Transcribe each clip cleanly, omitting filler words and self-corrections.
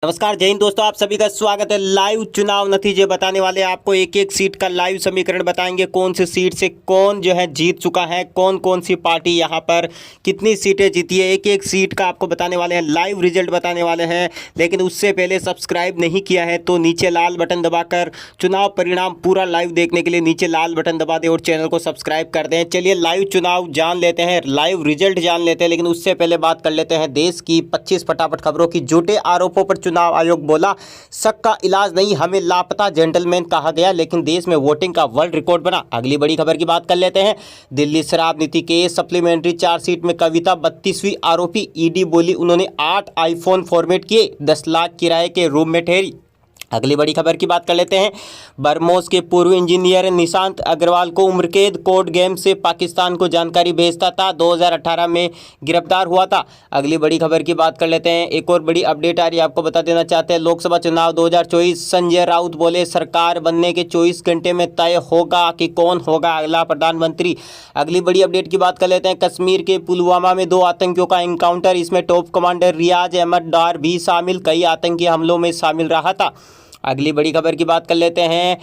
नमस्कार जय हिंद दोस्तों, आप सभी का स्वागत है। लाइव चुनाव नतीजे बताने वाले आपको एक एक सीट का लाइव समीकरण बताएंगे। कौन सी सीट से कौन जो है जीत चुका है, कौन कौन सी पार्टी यहां पर कितनी सीटें जीती है, एक एक सीट का आपको बताने वाले हैं, लाइव रिजल्ट बताने वाले हैं। लेकिन उससे पहले सब्सक्राइब नहीं किया है तो नीचे लाल बटन दबाकर चुनाव परिणाम पूरा लाइव देखने के लिए नीचे लाल बटन दबा दें और चैनल को सब्सक्राइब कर दें। चलिए लाइव चुनाव जान लेते हैं, लाइव रिजल्ट जान लेते हैं। लेकिन उससे पहले बात कर लेते हैं देश की 25 फटाफट खबरों की। झूठे आरोपों पर चुनाव आयोग बोला शक का इलाज नहीं, हमें लापता जेंटलमैन कहा गया, लेकिन देश में वोटिंग का वर्ल्ड रिकॉर्ड बना। अगली बड़ी खबर की बात कर लेते हैं। दिल्ली शराब नीति के सप्लीमेंट्री चार्जशीट में कविता 32वीं आरोपी। ईडी बोली उन्होंने 8 आईफोन फॉर्मेट किए, 10 लाख किराए के रूम में ठहरी। अगली बड़ी खबर की बात कर लेते हैं। बरमोस के पूर्व इंजीनियर निशांत अग्रवाल को उम्रकैद, कोर्ट गेम से पाकिस्तान को जानकारी भेजता था, 2018 में गिरफ्तार हुआ था। अगली बड़ी खबर की बात कर लेते हैं। एक और बड़ी अपडेट आ रही है, आपको बता देना चाहते हैं। लोकसभा चुनाव 2024, संजय राउत बोले सरकार बनने के 24 घंटे में तय होगा कि कौन होगा अगला प्रधानमंत्री। अगली बड़ी अपडेट की बात कर लेते हैं। कश्मीर के पुलवामा में 2 आतंकियों का एनकाउंटर, इसमें टॉप कमांडर रियाज अहमद डार भी शामिल, कई आतंकी हमलों में शामिल रहा था। अगली बड़ी खबर की बात कर लेते हैं।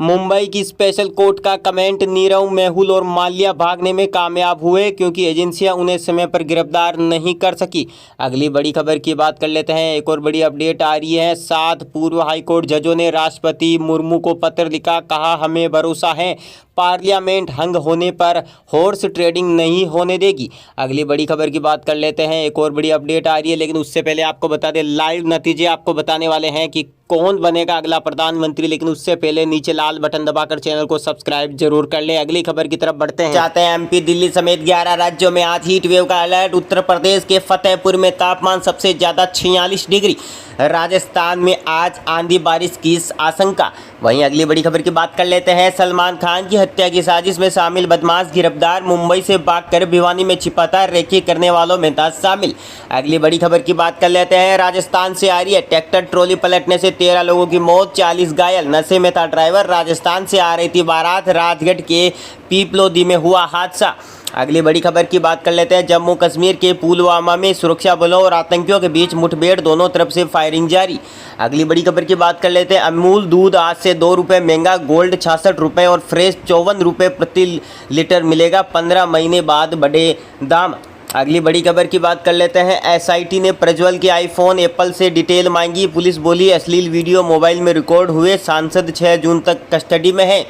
मुंबई की स्पेशल कोर्ट का कमेंट, नीरव, मेहुल और माल्या भागने में कामयाब हुए क्योंकि एजेंसियां उन्हें समय पर गिरफ्तार नहीं कर सकी। अगली बड़ी खबर की बात कर लेते हैं। एक और बड़ी अपडेट आ रही है। 7 पूर्व हाईकोर्ट जजों ने राष्ट्रपति मुर्मू को पत्र लिखा, कहा हमें भरोसा है पार्लियामेंट हंग होने पर हॉर्स ट्रेडिंग नहीं होने देगी। अगली बड़ी खबर की बात कर लेते हैं। एक और बड़ी अपडेट आ रही है, लेकिन उससे पहले आपको बता दें लाइव नतीजे आपको बताने वाले हैं कि कौन बनेगा अगला प्रधानमंत्री। लेकिन उससे पहले नीचे लाल बटन दबाकर चैनल को सब्सक्राइब जरूर कर ले। अगली खबर की तरफ बढ़ते हैं। चाहते हैं एमपी, दिल्ली समेत 11 राज्यों में आज हीट वेव का अलर्ट। उत्तर प्रदेश के फतेहपुर में तापमान सबसे ज्यादा 46 डिग्री। राजस्थान में आज आंधी बारिश की आशंका। वहीं अगली बड़ी खबर की बात कर लेते हैं। सलमान खान की हत्या की साजिश में शामिल बदमाश गिरफ्तार, मुंबई से भागकर भिवानी में छिपा था, रेकी करने वालों में था शामिल। अगली बड़ी खबर की बात कर लेते हैं। राजस्थान से आ रही है। ट्रैक्टर ट्रॉली पलटने से 13 लोगों की मौत, 40 घायल, नशे में था ड्राइवर। राजस्थान से आ रही थी बारात, राजगढ़ के पीपलोदी में हुआ हादसा। अगली बड़ी खबर की बात कर लेते हैं। जम्मू कश्मीर के पुलवामा में सुरक्षा बलों और आतंकियों के बीच मुठभेड़, दोनों तरफ से फायरिंग जारी। अगली बड़ी खबर की बात कर लेते हैं। अमूल दूध आज से 2 रुपये महंगा, गोल्ड 66 रुपये और फ्रेश 54 रुपये प्रति लीटर मिलेगा, 15 महीने बाद बढ़े दाम। अगली बड़ी खबर की बात कर लेते हैं। एसआईटी ने प्रज्वल के आईफोन, एप्पल से डिटेल मांगी, पुलिस बोली अश्लील वीडियो मोबाइल में रिकॉर्ड हुए, सांसद 6 जून तक कस्टडी में है।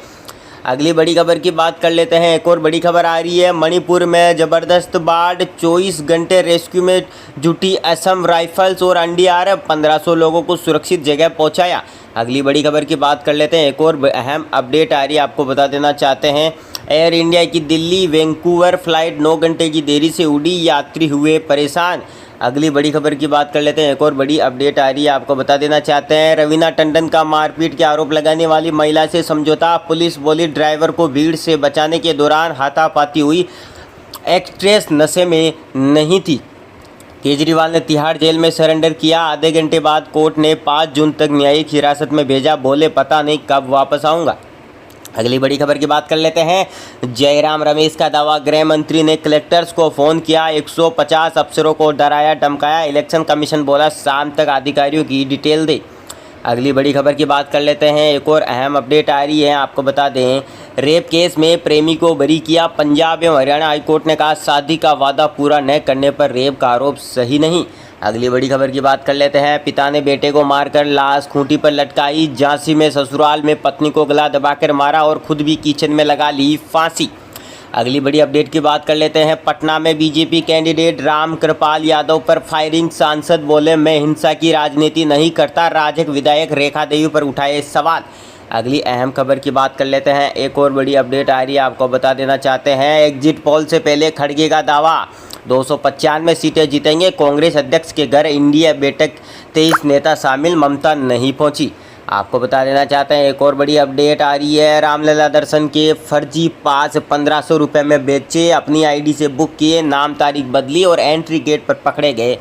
अगली बड़ी खबर की बात कर लेते हैं। एक और बड़ी खबर आ रही है। मणिपुर में जबरदस्त बाढ़, 24 घंटे रेस्क्यू में जुटी असम राइफल्स और एनडीआरएफ, 1500 लोगों को सुरक्षित जगह पहुंचाया। अगली बड़ी खबर की बात कर लेते हैं। एक और अहम अपडेट आ रही है, आपको बता देना चाहते हैं। एयर इंडिया की दिल्ली वैंकूवर फ्लाइट 9 घंटे की देरी से उड़ी, यात्री हुए परेशान। अगली बड़ी खबर की बात कर लेते हैं। एक और बड़ी अपडेट आ रही है, आपको बता देना चाहते हैं। रवीना टंडन का मारपीट के आरोप लगाने वाली महिला से समझौता, पुलिस बोली ड्राइवर को भीड़ से बचाने के दौरान हाथापाती हुई, एक्ट्रेस नशे में नहीं थी। केजरीवाल ने तिहाड़ जेल में सरेंडर किया, आधे घंटे बाद कोर्ट ने 5 जून तक न्यायिक हिरासत में भेजा, बोले पता नहीं कब वापस आऊँगा। अगली बड़ी खबर की बात कर लेते हैं। जयराम रमेश का दावा, गृह मंत्री ने कलेक्टर्स को फ़ोन किया, 150 अफसरों को डराया धमकाया, इलेक्शन कमीशन बोला शाम तक अधिकारियों की डिटेल दे। अगली बड़ी खबर की बात कर लेते हैं। एक और अहम अपडेट आ रही है, आपको बता दें। रेप केस में प्रेमी को बरी किया, पंजाब एवं हरियाणा हाईकोर्ट ने कहा शादी का वादा पूरा न करने पर रेप का आरोप सही नहीं। अगली बड़ी खबर की बात कर लेते हैं। पिता ने बेटे को मारकर लाश खूंटी पर लटकाई, झांसी में ससुराल में पत्नी को गला दबाकर मारा और खुद भी किचन में लगा ली फांसी। अगली बड़ी अपडेट की बात कर लेते हैं। पटना में बीजेपी कैंडिडेट राम कृपाल यादव पर फायरिंग, सांसद बोले मैं हिंसा की राजनीति नहीं करता, राजग विधायक रेखा देवी पर उठाए सवाल। अगली अहम खबर की बात कर लेते हैं। एक और बड़ी अपडेट आ रही है, आपको बता देना चाहते हैं। एग्जिट पोल से पहले खड़गे का दावा, 295 सीटें जीतेंगे, कांग्रेस अध्यक्ष के घर इंडिया बैठक, 23 नेता शामिल, ममता नहीं पहुंची। आपको बता देना चाहते हैं। एक और बड़ी अपडेट आ रही है। रामलला दर्शन के फर्जी पास 1500 रुपये में बेचे, अपनी आईडी से बुक किए, नाम तारीख बदली और एंट्री गेट पर पकड़े गए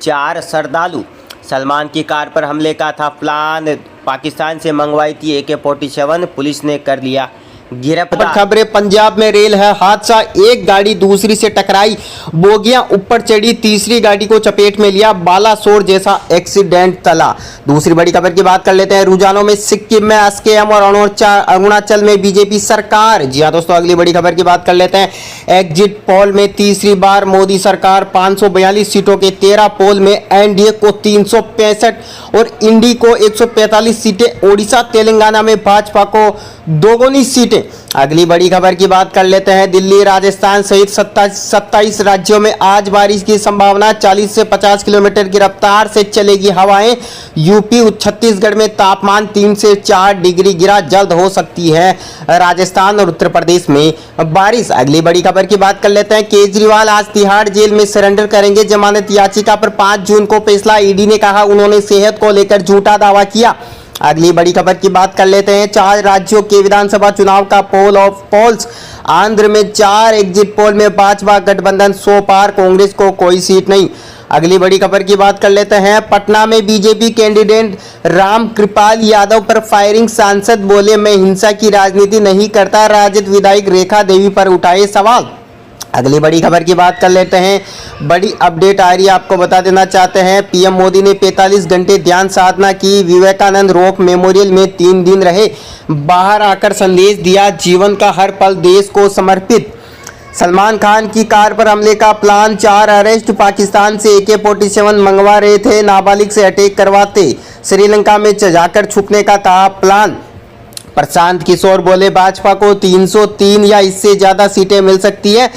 4 श्रद्धालु। सलमान की कार पर हमले का था प्लान, पाकिस्तान से मंगवाई थी AK-47, पुलिस ने कर लिया गिरफ्तार। खबरें पंजाब में रेल है हादसा, एक गाड़ी दूसरी से टकराई, बोगियां ऊपर चढ़ी, तीसरी गाड़ी को चपेट में लिया, बालासोर जैसा एक्सीडेंट टला। दूसरी बड़ी खबर की बात कर लेते हैं। रुझानों में सिक्किम में एसकेएम और अरुणाचल में बीजेपी सरकार। जी हां दोस्तों, अगली बड़ी खबर की बात कर लेते हैं। एग्जिट पोल में तीसरी बार मोदी सरकार, 542 सीटों के 13 पोल में एनडीए को 365 और इंडी को 145 सीटें, ओडिशा तेलंगाना में भाजपा को दोगुनी सीटें। अगली बड़ी खबर की बात कर लेते हैं। दिल्ली राजस्थान सहित 27 राज्यों में आज बारिश की संभावना, 40 से 50 किलोमीटर की रफ्तार से चलेगी हवाएं। यूपी छत्तीसगढ़ में तापमान 3 से 4 डिग्री गिरा, जल्द हो सकती है राजस्थान और उत्तर प्रदेश में बारिश। अगली बड़ी खबर की बात कर लेते हैं। केजरीवाल आज तिहाड़ जेल में सरेंडर करेंगे। जमानत याचिका पर 5 जून को फैसला। ईडी ने कहा उन्होंने सेहत को लेकर झूठा दावा किया। अगली बड़ी खबर की बात कर लेते हैं। 4 राज्यों के विधानसभा चुनाव का पोल ऑफ पोल्स। आंध्र में 4 एग्जिट पोल में भाजपा गठबंधन 100 पार, कांग्रेस को कोई सीट नहीं। अगली बड़ी खबर की बात कर लेते हैं। पटना में बीजेपी कैंडिडेट राम कृपाल यादव पर फायरिंग, सांसद बोले मैं हिंसा की राजनीति नहीं करता। राजद विधायक रेखा देवी पर उठाए सवाल। अगली बड़ी खबर की बात कर लेते हैं। बड़ी अपडेट आ रही है, आपको बता देना चाहते हैं। पीएम मोदी ने 45 घंटे ध्यान साधना की। विवेकानंद रॉक मेमोरियल में 3 दिन रहे, बाहर आकर संदेश दिया, जीवन का हर पल देश को समर्पित। सलमान खान की कार पर हमले का प्लान, 4 अरेस्ट। पाकिस्तान से AK-47 मंगवा रहे थे, नाबालिग से अटैक करवाते। श्रीलंका में जाकर छुपने का था प्लान। प्रशांत किशोर बोले भाजपा को 303 या इससे ज्यादा सीटें मिल सकती है।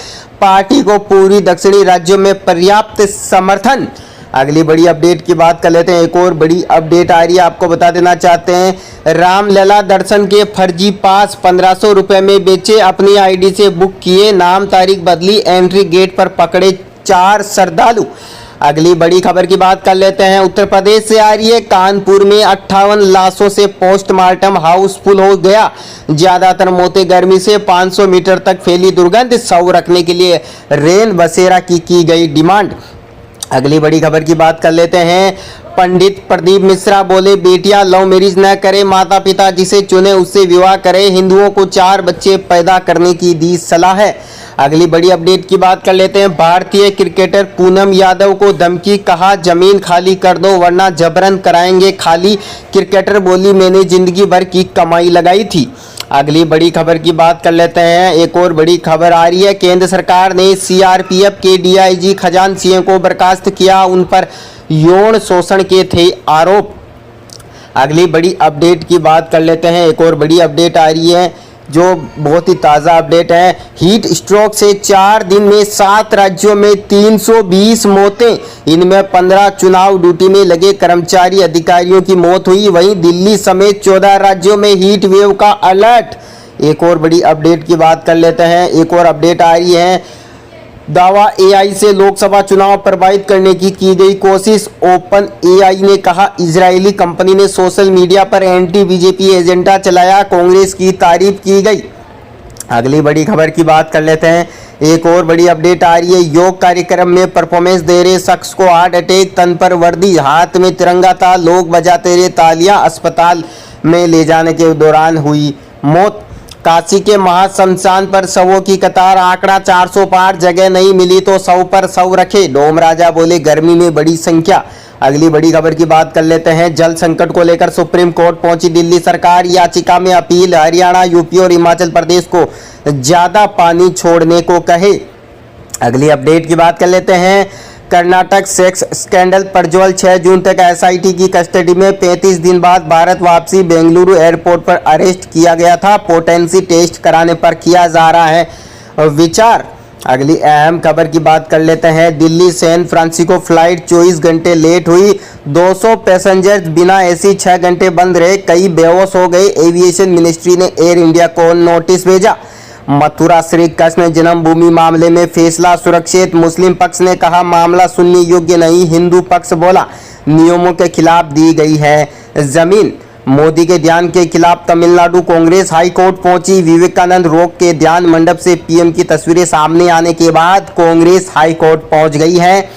पार्टी को पूरी दक्षिणी राज्यों में पर्याप्त समर्थन। अगली बड़ी अपडेट की बात कर लेते हैं। एक और बड़ी अपडेट आ रही है, आपको बता देना चाहते हैं। रामलला दर्शन के फर्जी पास 1500 रुपए में बेचे, अपनी आईडी से बुक किए, नाम तारीख बदली, एंट्री गेट पर पकड़े 4 श्रद्धालु। अगली बड़ी खबर की बात कर लेते हैं। उत्तर प्रदेश से आ रही है। कानपुर में 58 लाशों से पोस्टमार्टम हाउसफुल हो गया। ज्यादातर मौतें गर्मी से, 500 मीटर तक फैली दुर्गंध, शव रखने के लिए रेन बसेरा की गई डिमांड। अगली बड़ी खबर की बात कर लेते हैं। पंडित प्रदीप मिश्रा बोले बेटियां लव मैरिज न करें, माता पिता जिसे चुने उससे विवाह करें। हिंदुओं को 4 बच्चे पैदा करने की दी सलाह है। अगली बड़ी अपडेट की बात कर लेते हैं। भारतीय क्रिकेटर पूनम यादव को धमकी, कहा जमीन खाली कर दो वरना जबरन कराएंगे खाली। क्रिकेटर बोली मैंने जिंदगी भर की कमाई लगाई थी। अगली बड़ी खबर की बात कर लेते हैं। एक और बड़ी खबर आ रही है। केंद्र सरकार ने CRPF के DIG खजान सिंह को बर्खास्त किया, उन पर यौन शोषण के थे आरोप। अगली बड़ी अपडेट की बात कर लेते हैं। एक और बड़ी अपडेट आ रही है जो बहुत ही ताज़ा अपडेट है। हीट स्ट्रोक से 4 दिन में 7 राज्यों में 320 मौतें, इनमें 15 चुनाव ड्यूटी में लगे कर्मचारी अधिकारियों की मौत हुई। वहीं दिल्ली समेत 14 राज्यों में हीट वेव का अलर्ट। एक और बड़ी अपडेट की बात कर लेते हैं। एक और अपडेट आ रही है। दावा AI से लोकसभा चुनाव प्रभावित करने की गई कोशिश। ओपन AI ने कहा इजरायली कंपनी ने सोशल मीडिया पर एंटी बीजेपी एजेंडा चलाया, कांग्रेस की तारीफ की गई। अगली बड़ी खबर की बात कर लेते हैं। एक और बड़ी अपडेट आ रही है। योग कार्यक्रम में परफॉर्मेंस दे रहे शख्स को हार्ट अटैक, तन पर वर्दी, हाथ में तिरंगा था, लोग बजाते रहे तालियां, अस्पताल में ले जाने के दौरान हुई मौत। काशी के महाशमशान पर शवों की कतार, आंकड़ा 400 पार, जगह नहीं मिली तो 100 पर 100 रखे। डोम राजा बोले गर्मी में बड़ी संख्या। अगली बड़ी खबर की बात कर लेते हैं। जल संकट को लेकर सुप्रीम कोर्ट पहुंची दिल्ली सरकार, याचिका में अपील, हरियाणा, यूपी और हिमाचल प्रदेश को ज्यादा पानी छोड़ने को कहे। अगली अपडेट की बात कर लेते हैं। कर्नाटक सेक्स स्कैंडल, प्रज्वल 6 जून तक SIT की कस्टडी में, 35 दिन बाद भारत वापसी, बेंगलुरु एयरपोर्ट पर अरेस्ट किया गया था। पोटेंसी टेस्ट कराने पर किया जा रहा है विचार। अगली अहम खबर की बात कर लेते हैं। दिल्ली सैन फ्रांसिस्को फ्लाइट 24 घंटे लेट हुई, 200 पैसेंजर्स बिना AC 6 घंटे बंद रहे, कई बेहोश हो गए। एविएशन मिनिस्ट्री ने एयर इंडिया को नोटिस भेजा। मथुरा श्री कृष्ण जन्मभूमि मामले में फैसला सुरक्षित, मुस्लिम पक्ष ने कहा मामला सुनने योग्य नहीं, हिंदू पक्ष बोला नियमों के खिलाफ दी गई है जमीन। मोदी के ध्यान के खिलाफ तमिलनाडु कांग्रेस हाई कोर्ट पहुंची। विवेकानंद रॉक के ध्यान मंडप से PM की तस्वीरें सामने आने के बाद कांग्रेस हाई कोर्ट पहुंच गई है।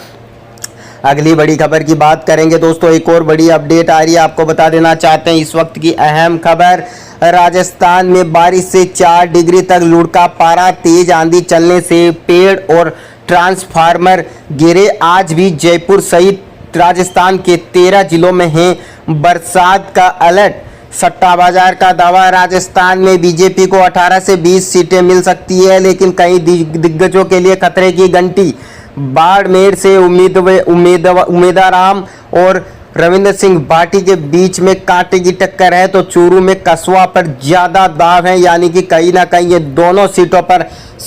अगली बड़ी खबर की बात करेंगे दोस्तों। एक और बड़ी अपडेट आ रही है, आपको बता देना चाहते हैं इस वक्त की अहम खबर। राजस्थान में बारिश से 4 डिग्री तक लुढ़का पारा, तेज आंधी चलने से पेड़ और ट्रांसफार्मर गिरे। आज भी जयपुर सहित राजस्थान के 13 जिलों में है बरसात का अलर्ट। सट्टा बाजार का दावा, राजस्थान में बीजेपी को 18 से 20 सीटें मिल सकती है, लेकिन कई दिग्गजों के लिए खतरे की घंटी। बाड़मेर से उमेदाराम और रविंद्र सिंह भाटी के बीच में कांटे की टक्कर है, तो चूरू में कस्बा पर ज्यादा दाव है, यानी कि कहीं ना कहीं ये दोनों सीटों पर